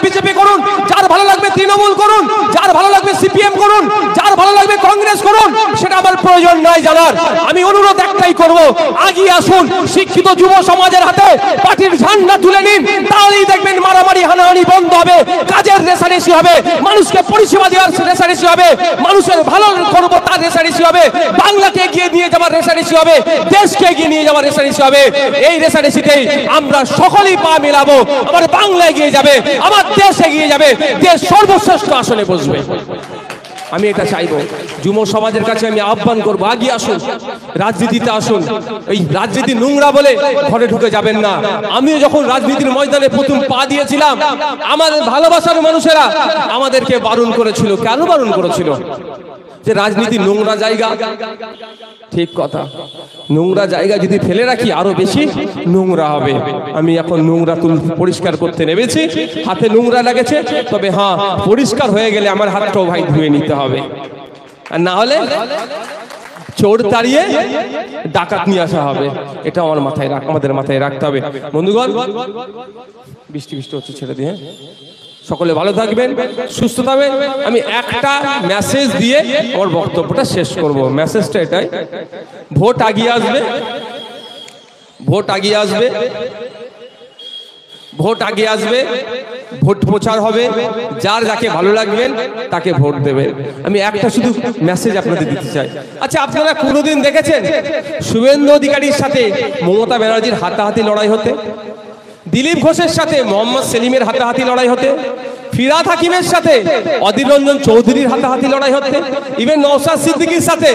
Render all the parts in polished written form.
BJP করুন, যার ভালো লাগবে তৃণমূল করুন, যার ভালো লাগবে সিপিএম করুন, যার ভালো লাগবে কংগ্রেস করুন, সেটা আমার প্রয়োজন নাই জানার। আমি অনুরোধ একটাই করব, আগিয়ে আসুন, শিক্ষিত যুব সমাজের হাতে পার্টির ঝান্ডা তুলে নিন, তাহলেই দেখবেন মারামারি হানাহানি বন্ধ হবে, কাজের রেশারেশি হবে, মানুষকে পরিষেবা দেওয়ার রেশারেশি হবে, মানুষের ভালো করবো তার রেশারেশি হবে, বাংলাকে এগিয়ে নিয়ে যাওয়ার রেশারেশি হবে, দেশকে এগিয়ে নিয়ে যাওয়ার রেশারেশি হবে। এই রেশারেশিতেই আমরা সকলেই পা মেলাবো, আমার বাংলা এগিয়ে যাবে, আমার দেশ এগিয়ে যাবে, দেশ সর্বশ্রেষ্ঠ আসনে বসবে। আমি এটা চাইবো। যুব সমাজের কাছে আমি আহ্বান করবো, আগিয়ে আসুন, রাজনীতিতে আসুন। এই রাজনীতি নোংরা বলে ঘরে ঢুকে যাবেন না। আমিও যখন রাজনীতির ময়দানে প্রথম পা দিয়েছিলাম, আমাদের ভালোবাসার মানুষেরা আমাদেরকে বারণ করেছিল। কেন বারণ করেছিল? যে রাজনীতি নোংরা জায়গা। ঠিক কথা, নোংরা জায়গা যদি ফেলে রাখি আরো বেশি নোংরা হবে। আমি এখন নোংরা পরিষ্কার করতে নেমেছি, হাতে নোংরা লেগেছে, তবে হ্যাঁ, পরিষ্কার হয়ে গেলে আমার হাতটাও ভাই ধুয়ে নিতে হবে, আর না হলে চোর তাড়িয়ে ডাকাত নিয়ে আসা হবে। এটা আমার মাথায় আমাদের মাথায় রাখতে হবে। বন্ধুগণ, বৃষ্টি হচ্ছে, ছেড়ে দিয়ে সকলে ভালো থাকবেন, সুস্থ থাকবেন। আমি একটা মেসেজ দিয়ে আমার বক্তব্যটা শেষ করব। মেসেজটা এটাই, ভোট আগিয়ে আসবে, ভোট আগিয়ে আসবে, ভোট আগিয়ে আসবে, ভোট প্রচার হবে, যার যাকে ভালো লাগবেন তাকে ভোট দেবেন। আমি একটা শুধু মেসেজ আপনাদের দিতে চাই। আচ্ছা, আপনারা কোনোদিন দেখেছেন শুভেন্দু অধিকারীর সাথে মমতা ব্যানার্জির হাতাহাতি লড়াই হতে? দিলীপ ঘোষের সাথে মোহাম্মদ সেলিমের হাতাহাতি লড়াই হতে? ফিরহাদ হাকিমের সাথে অধীর রঞ্জন চৌধুরীর হাতাহাতি লড়াই হতে? ইভেন নওশাদ সিদ্দিকীর সাথে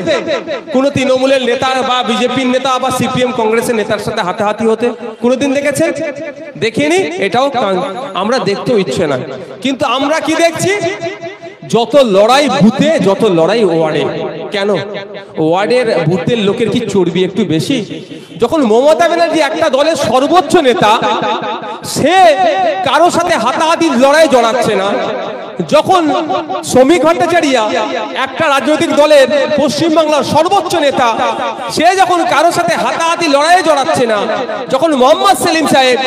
কোন তৃণমূলের নেতা বা বিজেপির নেতা বা সিপিএম কংগ্রেসের নেতার সাথে হাতাহাতি হতে কোনোদিন দেখেছেন? দেখিনি, এটাও আমরা দেখতেও ইচ্ছে না। কিন্তু আমরা কি দেখছি? যত লড়াই বুথে, যত লড়াই ওয়ার্ডে। কেন? ওয়ার্ডের বুথের লোকের কি চর্বি একটু বেশি? যখন মমতা ব্যানার্জি একটা দলের সর্বোচ্চ নেতা, সে কারো সাথে হাতাহাতি লড়াই জড়াচ্ছে না। যখন শ্রমিক ভট্টাচার্যা একটা রাজনৈতিক দলের পশ্চিমবাংলার সর্বোচ্চ নেতা, সে যখন কারো সাথে হাতাহাতি লড়াই জড়াচ্ছে না, যখন মোহাম্মদ সেলিম সাহেব